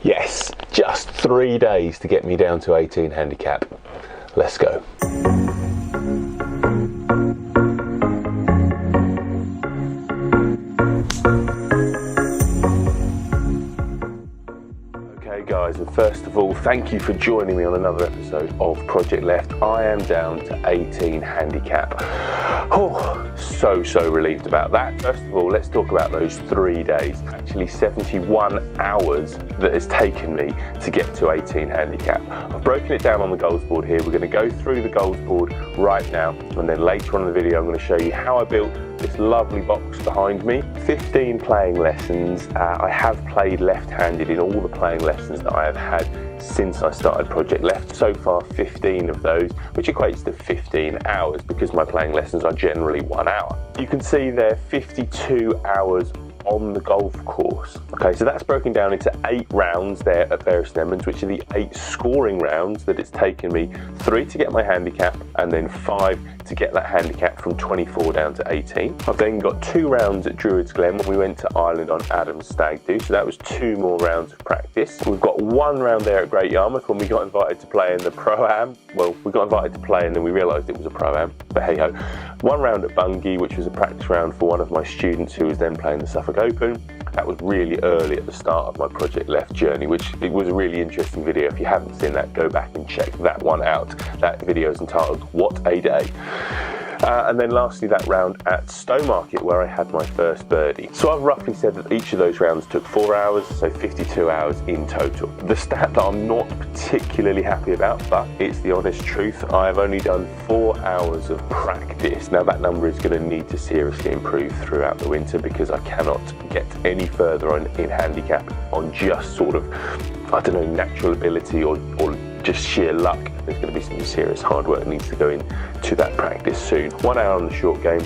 Yes, just 3 days to get me down to 18 handicap. Let's go. Okay guys, and first of all, thank you for joining me on another episode of Project Left. I am down to 18 handicap. Oh, so relieved about that. First of all, let's talk about those 3 days. Actually 71 hours that it's taken me to get to 18 handicap. I've broken it down on the goals board here. We're going to go through the goals board right now, and then later on in the video I'm going to show you how I built this lovely box behind me. 15 playing lessons. I have played left-handed in all the playing lessons that I have had since I started Project Left. So far 15 of those, which equates to 15 hours because my playing lessons are generally 1 hour. You can see there 52 hours on the golf course. Okay, so that's broken down into 8 rounds there at Bury St Edmunds, which are the 8 scoring rounds that it's taken me. 3 to get my handicap, and then 5 to get that handicap from 24 down to 18. I've then got 2 rounds at Druids Glen when we went to Ireland on Adam's stag do, so that was 2 more rounds of practice. We've got 1 round there at Great Yarmouth when we got invited to play in the Pro-Am. Well, we got invited to play and then we realised it was a Pro-Am, but hey ho. 1 round at Bungay, which was a practice round for one of my students who was then playing the Suffolk Open. That was really early at the start of my Project Left journey, which it was a really interesting video. If you haven't seen that, go back and check that one out. That video is entitled What a Day. And then lastly, that round at Stowmarket where I had my first birdie. So I've roughly said that each of those rounds took 4 hours, so 52 hours in total. The stat that I'm not particularly happy about, but it's the honest truth, I have only done 4 hours of practice. Now that number is going to need to seriously improve throughout the winter because I cannot get any further in handicap on just sort of, I don't know, natural ability or just sheer luck. There's going to be some serious hard work that needs to go into that practice soon. 1 hour on the short game,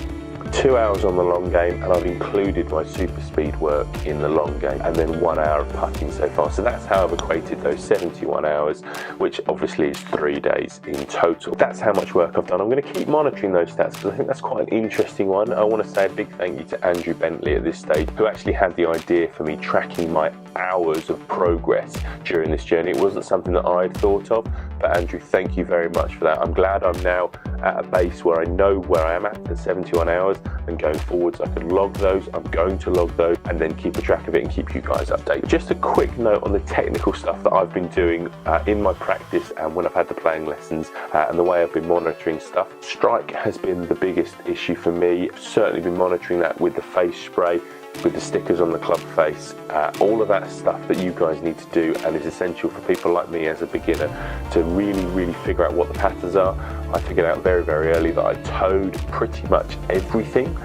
2 hours on the long game, and I've included my super speed work in the long game, and then 1 hour of putting so far. So that's how I've equated those 71 hours, which obviously is 3 days in total. That's how much work I've done. I'm going to keep monitoring those stats because I think that's quite an interesting one. I want to say a big thank you to Andrew Bentley at this stage, who actually had the idea for me tracking my hours of progress during this journey. It wasn't something that I had thought of, but Andrew, thank you very much for that. I'm glad I'm now at a base where I know where I am at 71 hours, and going forwards I can log those. I'm going to log those and then keep a track of it and keep you guys updated. Just a quick note on the technical stuff that I've been doing in my practice and when I've had the playing lessons and the way I've been monitoring stuff. Strike has been the biggest issue for me. I've certainly been monitoring that with the face spray, with the stickers on the club face, all of that stuff that you guys need to do and is essential for people like me as a beginner to really figure out what the patterns are. I figured out very early that I towed pretty much everything,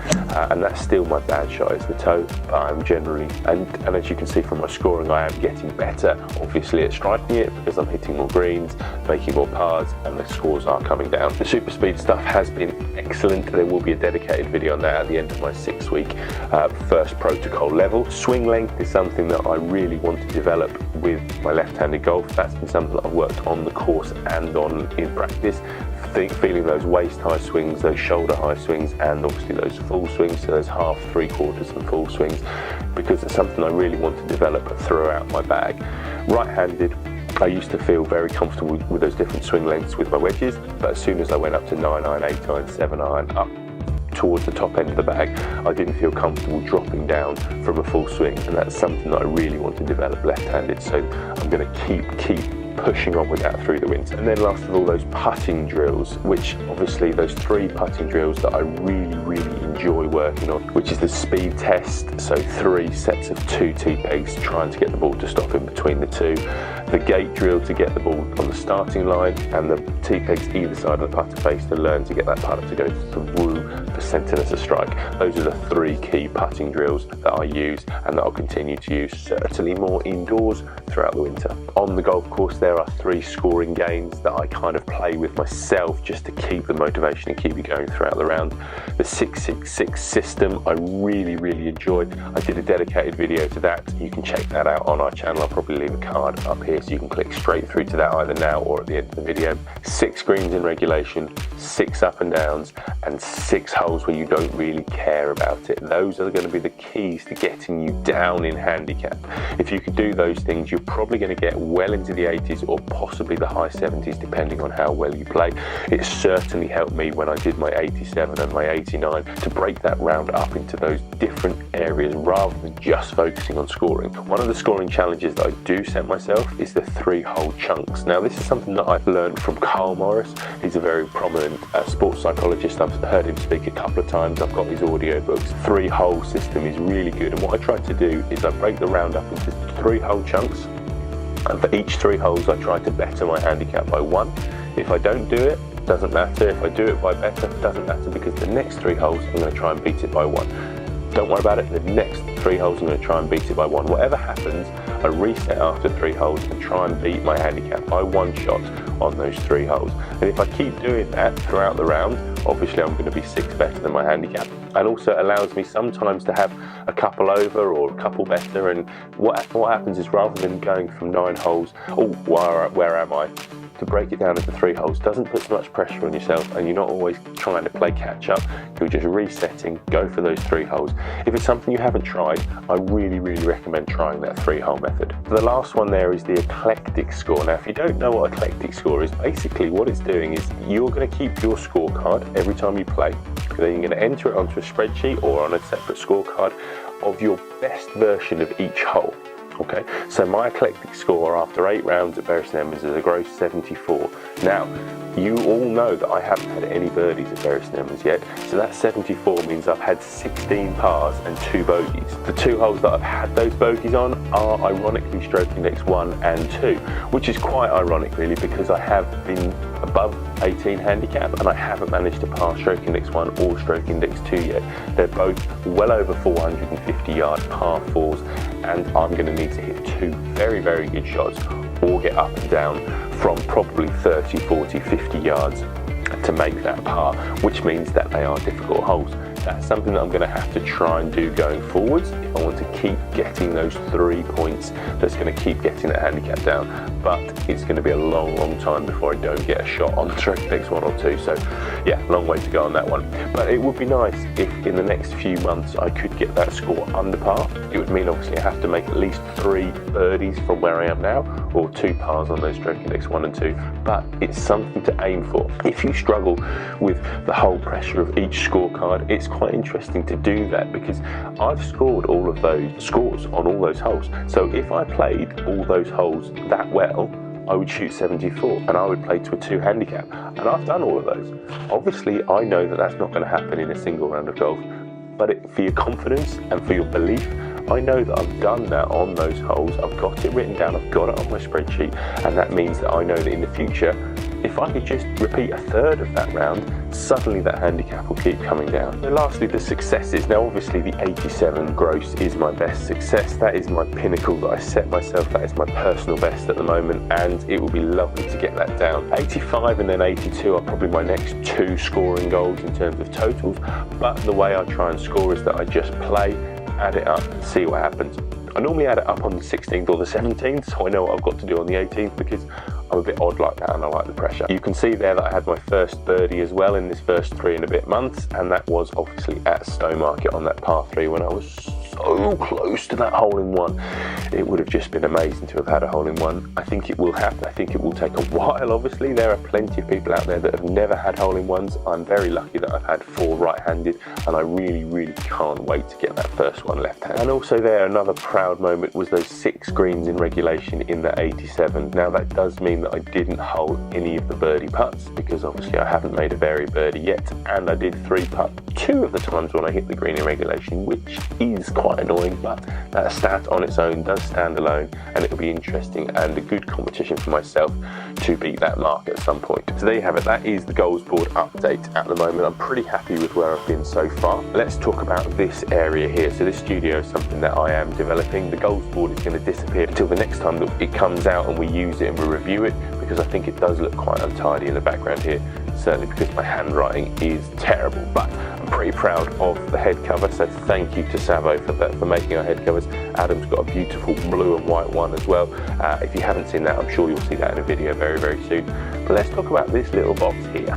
and that's still my bad shot is the toe, but I'm generally, and as you can see from my scoring, I am getting better obviously at striking it because I'm hitting more greens, making more pars, and the scores are coming down. The super speed stuff has been excellent. There will be a dedicated video on that at the end of my 6-week first protocol level. Swing length is something that I really want to develop with my left-handed golf. That's been something that I've worked on the course and on in practice. Feeling those waist-high swings, those shoulder-high swings, and obviously those full swings, so those half, 3/4 and full swings, because it's something I really want to develop throughout my bag. Right-handed, I used to feel very comfortable with those different swing lengths with my wedges, but as soon as I went up to 9-iron, 8-iron, 7-iron, up towards the top end of the bag, I didn't feel comfortable dropping down from a full swing, and that's something that I really want to develop left-handed, so I'm going to keep pushing on with that through the winter. And then last of all, those putting drills, which obviously those 3 putting drills that I really enjoy working on, which is the speed test, so 3 sets of 2 T-pegs trying to get the ball to stop in between the 2, the gate drill to get the ball on the starting line, and the T-pegs either side of the putter face to learn to get that putter to go through for centre-ness of strike. Those are the 3 key putting drills that I use and that I'll continue to use, certainly more indoors throughout the winter. On the golf course there are 3 scoring games that I kind of play with myself just to keep the motivation and keep me going throughout the round. The 6-6-6 system I really enjoyed. I did a dedicated video to that. You can check that out on our channel. I'll probably leave a card up here so you can click straight through to that either now or at the end of the video. 6 greens in regulation, 6 up and downs, and 6 holes holes where you don't really care about it. Those are going to be the keys to getting you down in handicap. If you can do those things, you're probably going to get well into the 80s or possibly the high 70s, depending on how well you play. It certainly helped me when I did my 87 and my 89 to break that round up into those different areas rather than just focusing on scoring. One of the scoring challenges that I do set myself is the 3-hole chunks. Now, this is something that I've learned from Carl Morris. He's a very prominent sports psychologist. I've heard him speak a couple of times. I've got his audio books. 3-hole system is really good, and what I try to do is I break the round up into 3-hole chunks, and for each 3 holes I try to better my handicap by 1. If I don't do it, doesn't matter. If I do it by better, doesn't matter, because the next 3 holes I'm going to try and beat it by 1. Don't worry about it, the next 3 holes I'm going to try and beat it by 1. Whatever happens, I reset after 3 holes and try and beat my handicap by 1 shot on those 3 holes. And if I keep doing that throughout the round, obviously I'm going to be 6 better than my handicap. And also it allows me sometimes to have a couple over or a couple better, and what happens is, rather than going from 9 holes, where am I? To break it down into 3 holes doesn't put so much pressure on yourself, and you're not always trying to play catch up. You're just resetting, go for those 3 holes. If it's something you haven't tried, I really recommend trying that 3-hole method. The last one there is the eclectic score. Now, if you don't know what eclectic score is, basically what it's doing is you're going to keep your scorecard every time you play. Then you're going to enter it onto a spreadsheet or on a separate scorecard of your best version of each hole. Okay, so my eclectic score after 8 rounds at Bury St Edmunds is a gross 74. Now, you all know that I haven't had any birdies at Bury St Edmunds yet, so that 74 means I've had 16 pars and 2 bogeys. The 2 holes that I've had those bogeys on are ironically stroke index 1 and 2, which is quite ironic really, because I have been above 18 handicap and I haven't managed to pass stroke index 1 or stroke index 2 yet. They're both well over 450 yard par 4s, and I'm going to need to hit 2 very good shots or get up and down from probably 30, 40, 50 yards to make that par, which means that they are difficult holes. That's something that I'm going to have to try and do going forwards if I want to keep getting those 3 points that's going to keep getting that handicap down. But it's going to be a long time before I don't get a shot on stroke index 1 or 2. So yeah, long way to go on that one. But it would be nice if in the next few months I could get that score under par. It would mean obviously I have to make at least 3 birdies from where I am now, or 2 pars on those stroke index 1 and 2. But it's something to aim for. If you struggle with the whole pressure of each scorecard, it's quite interesting to do that, because I've scored all of those scores on all those holes. So if I played all those holes that well, I would shoot 74 and I would play to a 2 handicap, and I've done all of those. Obviously I know that that's not going to happen in a single round of golf, but for your confidence and for your belief, I know that I've done that on those holes. I've got it written down, I've got it on my spreadsheet, and that means that I know that in the future, if I could just repeat a third of that round, suddenly that handicap will keep coming down. And lastly, the successes. Now obviously the 87 gross is my best success. That is my pinnacle that I set myself. That is my personal best at the moment, and it would be lovely to get that down. 85 and then 82 are probably my next 2 scoring goals in terms of totals, but the way I try and score is that I just play, add it up and see what happens. I normally add it up on the 16th or the 17th, so I know what I've got to do on the 18th, because I'm a bit odd like that and I like the pressure. You can see there that I had my first birdie as well in this first 3 and a bit months, and that was obviously at Stowmarket on that par 3 when I was so close to that hole in one. It would have just been amazing to have had a hole in one. I think it will happen. I think it will take a while. Obviously there are plenty of people out there that have never had hole in ones. I'm very lucky that I've had 4 right-handed, and I really can't wait to get that first one left-handed. And also there, another proud moment was those 6 greens in regulation in the 87. Now that does mean that I didn't hole any of the birdie putts, because obviously I haven't made a very birdie yet, and I did 3 putt 2 of the times when I hit the green in regulation, which is quite annoying, but that stat on its own does stand alone, and it'll be interesting and a good competition for myself to beat that mark at some point. So there you have it. That is the goals board update at the moment. I'm pretty happy with where I've been so far. Let's talk about this area here. So this studio is something that I am developing. The goals board is going to disappear until the next time that it comes out and we use it and we review it, because I think it does look quite untidy in the background here, certainly because my handwriting is terrible. But I'm pretty proud of the head cover, so thank you to Savo for making our head covers. Adam's got a beautiful blue and white one as well. If you haven't seen that, I'm sure you'll see that in a video very soon. But let's talk about this little box here.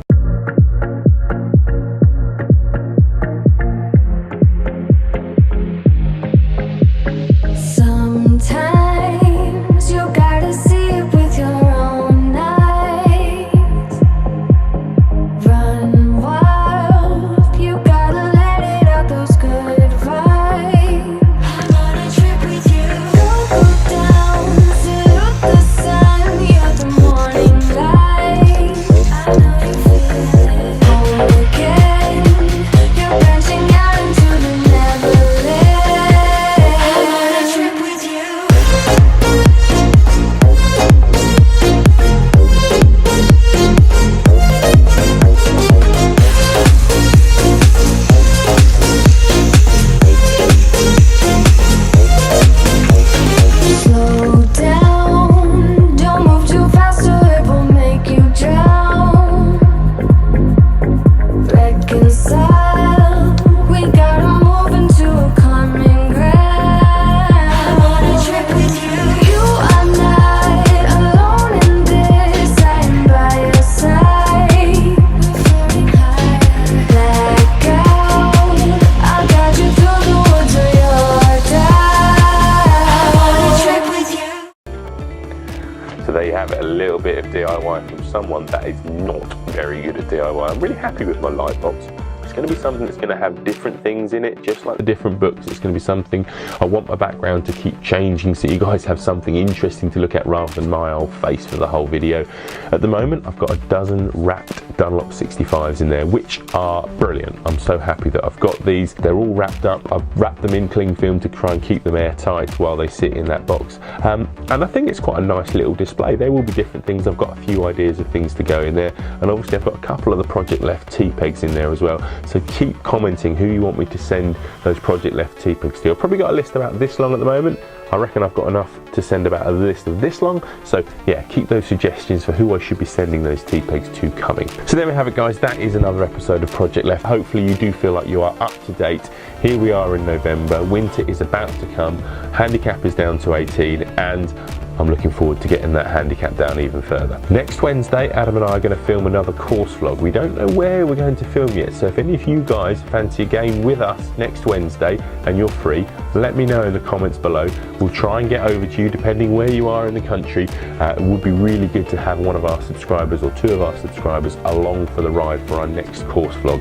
there you have it, a little bit of DIY from someone that is not very good at DIY. I'm really happy with my light box. It's going to be something that's going to have different things in it, just like the different books. It's going to be something I want my background to keep changing so you guys have something interesting to look at rather than my old face for the whole video. At the moment, I've got a dozen wrapped Dunlop 65s in there, which are brilliant. I'm so happy that I've got these. They're all wrapped up. I've wrapped them in cling film to try and keep them airtight while they sit in that box. And I think it's quite a nice little display. There will be different things. I've got a few ideas of things to go in there. And obviously I've got a couple of the Projectleft tea pegs in there as well. So keep commenting who you want me to send those Projectleft tea pegs to. I've probably got a list about this long at the moment. I reckon I've got enough to send about a list of this long. So yeah, keep those suggestions for who I should be sending those tea pegs to coming. So there we have it, guys. That is another episode of Projectleft. Hopefully you do feel like you are up to date. Here we are in November. Winter is about to come. Handicap is down to 18 and I'm looking forward to getting that handicap down even further. Next Wednesday, Adam and I are going to film another course vlog. We don't know where we're going to film yet, so if any of you guys fancy a game with us next Wednesday and you're free, let me know in the comments below. We'll try and get over to you depending where you are in the country. It would be really good to have one of our subscribers or two of our subscribers along for the ride for our next course vlog.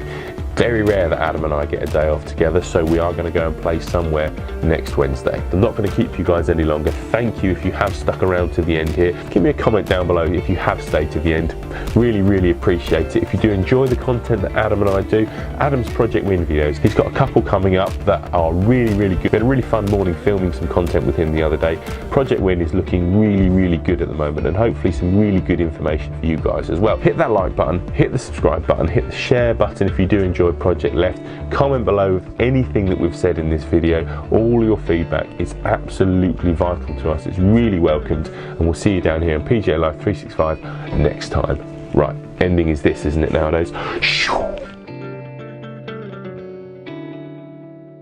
Very rare that Adam and I get a day off together, so we are going to go and play somewhere next Wednesday. I'm not going to keep you guys any longer. Thank you if you have stuck around to the end here. Give me a comment down below if you have stayed to the end. Really, really appreciate it. If you do enjoy the content that Adam and I do, Adam's Project Win videos, he's got a couple coming up that are really, really good. It's been a really fun morning filming some content with him the other day. Project Win is looking really, really good at the moment, and hopefully some really good information for you guys as well. Hit that like button, hit the subscribe button, hit the share button if you do enjoy Projectleft. Comment below with anything that we've said in this video. All your feedback is absolutely vital to us. It's really welcomed, and we'll see you down here on PGA Live 365 next time. Right, ending is this, isn't it, nowadays?